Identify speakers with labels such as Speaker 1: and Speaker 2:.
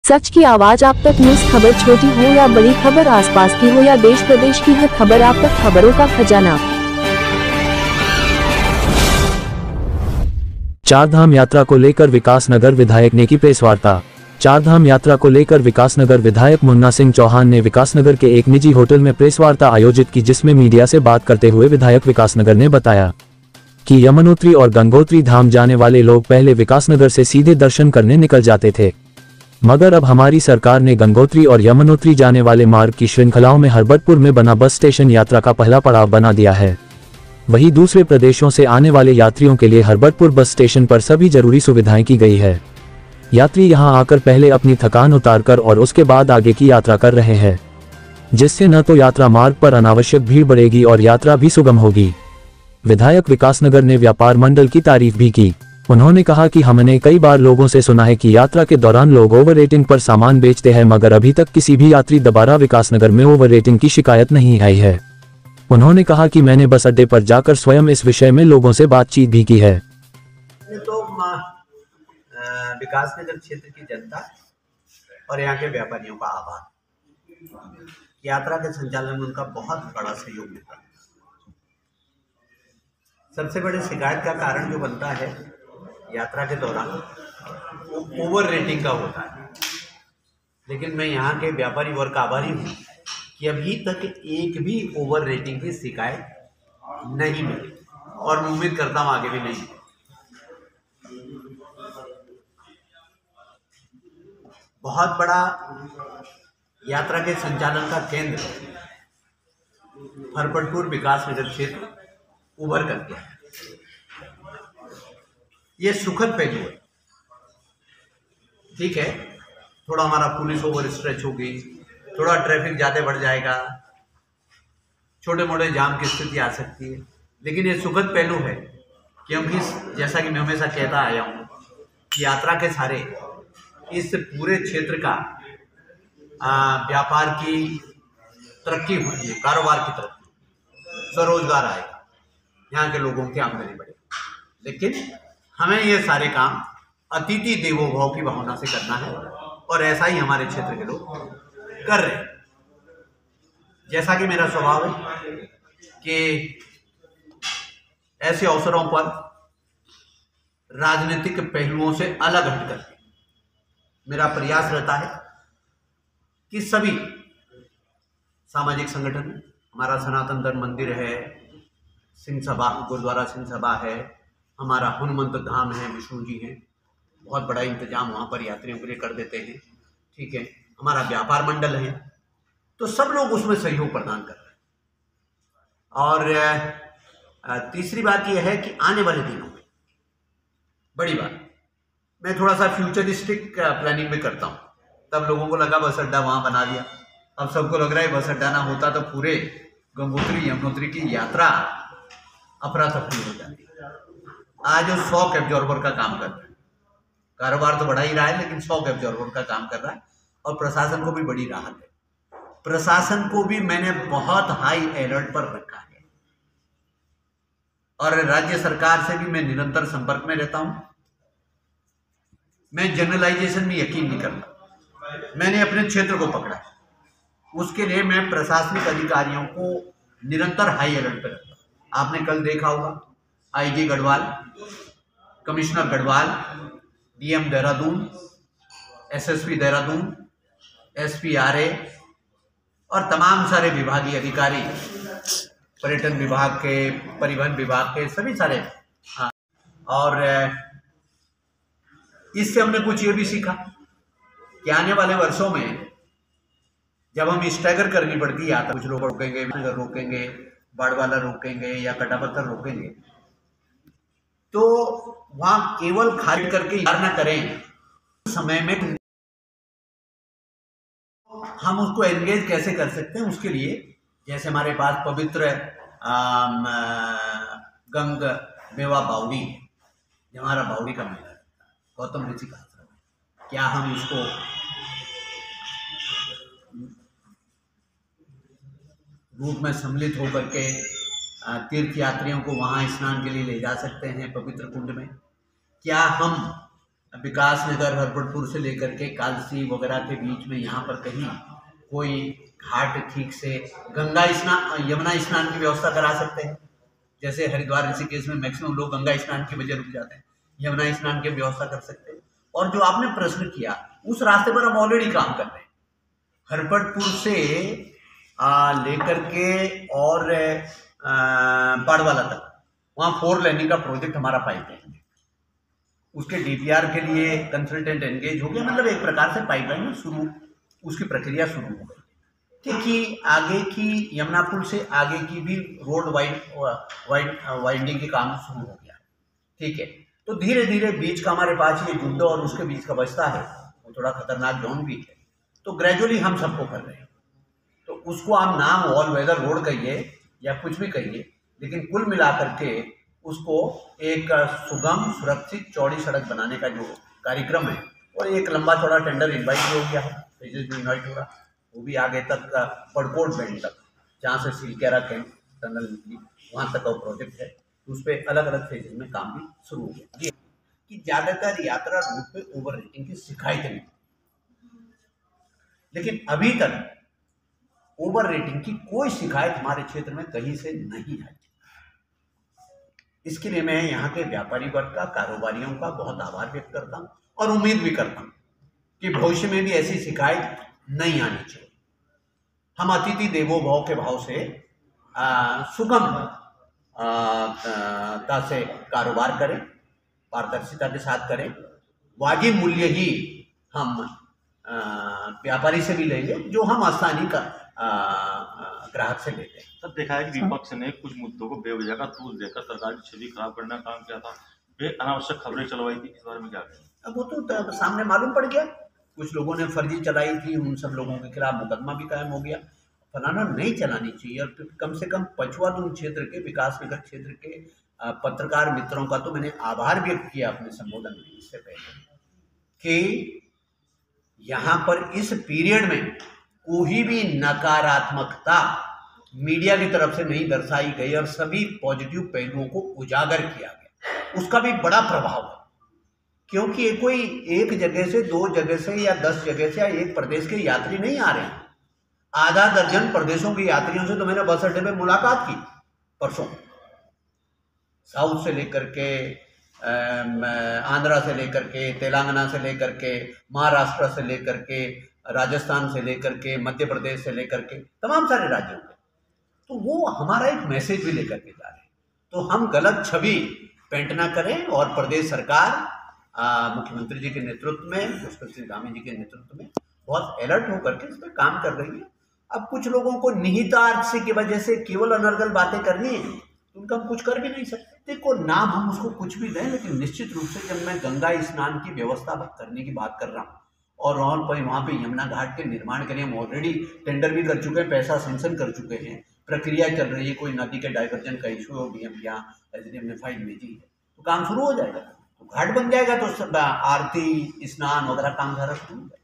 Speaker 1: सच की आवाज आप तक। न्यूज खबर छोटी हो या बड़ी खबर, आसपास की हो या देश प्रदेश की, हर खबर आप तक। खबरों का खजाना।
Speaker 2: चारधाम यात्रा को लेकर विकासनगर विधायक ने की प्रेस वार्ता। चारधाम यात्रा को लेकर विकासनगर विधायक मुन्ना सिंह चौहान ने विकासनगर के एक निजी होटल में प्रेस वार्ता आयोजित की, जिसमें मीडिया से बात करते हुए विधायक विकासनगर ने बताया कि यमुनोत्री और गंगोत्री धाम जाने वाले लोग पहले विकासनगर से सीधे दर्शन करने निकल जाते थे, मगर अब हमारी सरकार ने गंगोत्री और यमुनोत्री जाने वाले मार्ग की श्रृंखलाओं में हरबतपुर में बना बस स्टेशन यात्रा का पहला पड़ाव बना दिया है। वहीं दूसरे प्रदेशों से आने वाले यात्रियों के लिए हरबतपुर बस स्टेशन पर सभी जरूरी सुविधाएं की गई है। यात्री यहां आकर पहले अपनी थकान उतारकर और उसके बाद आगे की यात्रा कर रहे हैं, जिससे न तो यात्रा मार्ग पर अनावश्यक भीड़ बढ़ेगी और यात्रा भी सुगम होगी। विधायक विकासनगर ने व्यापार मंडल की तारीफ भी की। उन्होंने कहा कि हमने कई बार लोगों से सुना है कि यात्रा के दौरान लोग ओवर रेटिंग पर सामान बेचते हैं, मगर अभी तक किसी भी यात्री दोबारा विकासनगर में ओवर रेटिंग की शिकायत नहीं आई है। उन्होंने कहा कि मैंने बस अड्डे पर जाकर स्वयं इस विषय में लोगों से बातचीत भी की है।
Speaker 3: तो विकासनगर क्षेत्र की जनता और यहाँ के व्यापारियों का आभार। यात्रा के संचालन में उनका बहुत बड़ा सहयोग मिलता है। सबसे बड़ी शिकायत का कारण जो बनता है यात्रा के दौरान वो ओवर रेटिंग का होता है, लेकिन मैं यहाँ के व्यापारी वर्ग का आभारी हूँ कि अभी तक एक भी ओवर रेटिंग की शिकायत नहीं मिली और मैं उम्मीद करता हूँ आगे भी नहीं। बहुत बड़ा यात्रा के संचालन का केंद्र हरबतपुर विकासनगर क्षेत्र उभर कर गया है। ये सुखद पहलू है। ठीक है, थोड़ा हमारा पुलिस ओवर स्ट्रेच होगी, थोड़ा ट्रैफिक ज़्यादा बढ़ जाएगा, छोटे मोटे जाम की स्थिति आ सकती है, लेकिन ये सुखद पहलू है क्योंकि जैसा कि मैं हमेशा कहता आया हूँ कि यात्रा के सारे इस पूरे क्षेत्र का व्यापार की तरक्की होगी, कारोबार की तरक्की, स्वरोजगार आएगा, यहाँ के लोगों की आमदनी बढ़ेगी। लेकिन हमें ये सारे काम अतिथि देवो भव की भावना से करना है और ऐसा ही हमारे क्षेत्र के लोग कर रहे हैं। जैसा कि मेरा स्वभाव है कि ऐसे अवसरों पर राजनीतिक पहलुओं से अलग हटकर मेरा प्रयास रहता है कि सभी सामाजिक संगठन, हमारा सनातन धर्म मंदिर है, सिंह सभा, गुरुद्वारा सिंह सभा है, हमारा हनुमंत धाम है, विष्णु जी हैं, बहुत बड़ा इंतजाम वहाँ पर यात्रियों के लिए कर देते हैं। ठीक है, हमारा व्यापार मंडल है, तो सब लोग उसमें सहयोग प्रदान कर रहे हैं। और तीसरी बात यह है कि आने वाले दिनों में बड़ी बात, मैं थोड़ा सा फ्यूचरिस्टिक प्लानिंग भी करता हूँ। तब लोगों को लगा बस अड्डा वहाँ बना दिया, अब सबको लग रहा है बस अड्डा ना होता तो पूरे गंगोत्री यमुनोत्री की यात्रा अफरा तफरी हो जाती। आज 100 एब्जॉर्बर का काम कर रहा है, कारोबार तो बढ़ा ही रहा है, लेकिन 100 एब्जॉर्बर का काम कर रहा है और प्रशासन को भी बड़ी राहत है। प्रशासन को भी मैंने बहुत हाई अलर्ट पर रखा है और राज्य सरकार से भी मैं निरंतर संपर्क में रहता हूं। मैं जनरलाइजेशन में यकीन नहीं करता, मैंने अपने क्षेत्र को पकड़ा है, उसके लिए मैं प्रशासनिक अधिकारियों को निरंतर हाई अलर्ट पर रखता हूं। आपने कल देखा होगा IG Garhwal, commissioner Garhwal, DM Dehradun, SSP Dehradun, SP RA और तमाम सारे विभागीय अधिकारी, पर्यटन विभाग के, परिवहन विभाग के, सभी सारे। हाँ, और इससे हमने कुछ ये भी सीखा कि आने वाले वर्षों में जब हम स्टैगर करनी पड़ती है, कुछ लोग रोकेंगे, बाड़वाला रोकेंगे या कटापत्थर रोकेंगे, तो वहां केवल खारिज करके यार ना करें, समय में हम उसको एंगेज कैसे कर सकते हैं, उसके लिए जैसे हमारे पास पवित्र गंग मेवा बावड़ी, हमारा बावड़ी का मेला गौतम ऋषि का आश्रम है, क्या हम इसको रूप में सम्मिलित होकर के तीर्थ यात्रियों को वहाँ स्नान के लिए ले जा सकते हैं पवित्र कुंड में? क्या हम विकास नगर हरपटपुर से लेकर के कालसी वगैरह के बीच में यहाँ पर कहीं कोई घाट ठीक से गंगा स्नान यमुना स्नान की व्यवस्था करा सकते हैं। जैसे हरिद्वार ऋषिकेश में मैक्सिमम लोग गंगा स्नान की वजह रुक जाते हैं, यमुना स्नान की व्यवस्था कर सकते हैं। और जो आपने प्रश्न किया, उस रास्ते पर हम ऑलरेडी काम कर रहे हैं। हरपटपुर से लेकर के और पाड़वाला तक वहाँ 4 लेनिंग का प्रोजेक्ट हमारा पाइपलाइन है। उसके डीपीआर के लिए कंसल्टेंट एंगेज हो गया, मतलब एक प्रकार से पाइपलाइन शुरू उसकी प्रक्रिया शुरू हो गई। कि आगे की यमुना पुल से आगे की भी रोड वाइंडिंग के काम शुरू हो गया। ठीक है, तो धीरे धीरे बीच का हमारे पास ये जुड्डो और उसके बीच का बचता है, वो थोड़ा खतरनाक जोन भी है, तो ग्रेजुअली हम सबको कर रहे हैं। तो उसको आप नाम ऑल वेदर रोड कहिए या कुछ भी कहिए, लेकिन कुल मिलाकर के उसको एक सुगम सुरक्षित चौड़ी सड़क बनाने का जो कार्यक्रम है, और एक लंबा चौड़ा टेंडर इन्वाइट हो गया है, फेजेस भी इन्वाइट होगा, वो भी आगे तक पड़कोट बैंड तक, जहाँ से सिलकेरा कैंट टनल निकली वहाँ तक का प्रोजेक्ट है। उस पर अलग अलग फेजेस में काम भी शुरू हो गया। जी, कि ज़्यादातर यात्रा रूट पे ओवर रेटिंग की शिकायतें नहीं, लेकिन अभी तक ओवर रेटिंग की कोई शिकायत हमारे क्षेत्र में कहीं से नहीं आई। इसके लिए मैं यहाँ के व्यापारी वर्ग का, कारोबारियों का बहुत आभार व्यक्त करता हूँ और उम्मीद भी करता हूँ कि भविष्य में भी ऐसी शिकायत नहीं आनी चाहिए। हम अतिथि देवो भव के भाव से सुगम से कारोबार करें, पारदर्शिता के साथ करें, वाजिब मूल्य ही हम व्यापारी से भी लेंगे जो हम स्थानीय ग्राहक से लेते हैं।
Speaker 4: तब देखा है कि विपक्ष ने कुछ मुद्दों को बेवजह का तूल देकर सरकार की छवि खराब करने का काम किया था, अनावश्यक खबरें चलवाई थी, इस बारे में क्या कहें?
Speaker 3: अब वो तो सामने मालूम पड़ गया, कुछ लोगों ने फर्जी चलाई थी, उन सब लोगों के खिलाफ मुकदमा भी कायम हो गया। फलाना नहीं चलानी चाहिए। और कम से कम पछुआदून क्षेत्र के, विकास नगर क्षेत्र के पत्रकार मित्रों का तो मैंने आभार व्यक्त किया अपने संबोधन में इससे पहले कि यहाँ पर इस पीरियड में कोई भी नकारात्मकता मीडिया की तरफ से नहीं दर्शाई गई और सभी पॉजिटिव पहलुओं को उजागर किया गया। उसका भी बड़ा प्रभाव है, क्योंकि ये कोई एक जगह से, 2 जगह से या 10 जगह से या एक प्रदेश के यात्री नहीं आ रहे हैं। आधा दर्जन प्रदेशों के यात्रियों से तो मैंने बस अड्डे पे मुलाकात की परसों, साउथ से लेकर के आंध्रा से लेकर के, तेलंगाना से लेकर के, महाराष्ट्र से लेकर के, राजस्थान से लेकर के, मध्य प्रदेश से लेकर के, तमाम सारे राज्यों के। तो वो हमारा एक मैसेज भी लेकर के जा रहे हैं। तो हम गलत छवि पेंट ना करें और प्रदेश सरकार मुख्यमंत्री जी के नेतृत्व में, पुष्कर सिंह धामी जी के नेतृत्व में बहुत अलर्ट होकर के इस पर काम कर रही है। अब कुछ लोगों को निहितार्थ से की वजह से केवल अनर्गल बातें करनी है, उनका हम कुछ कर भी नहीं सकते। देखो, नाम हम उसको कुछ भी दें, लेकिन निश्चित रूप से जब मैं गंगा स्नान की व्यवस्था करने की बात कर रहा हूँ और वहाँ पे यमुना घाट के निर्माण के लिए हम ऑलरेडी टेंडर भी कर चुके हैं, पैसा सेंक्शन कर चुके हैं, प्रक्रिया चल रही है, कोई नदी के डाइवर्जन का इशू हो, डीएम या एसडीएम ने फाइल भेजी है, तो काम शुरू हो जाएगा, तो घाट बन जाएगा, तो आरती स्नान वगैरह काम सारा शुरू हो जाएगा।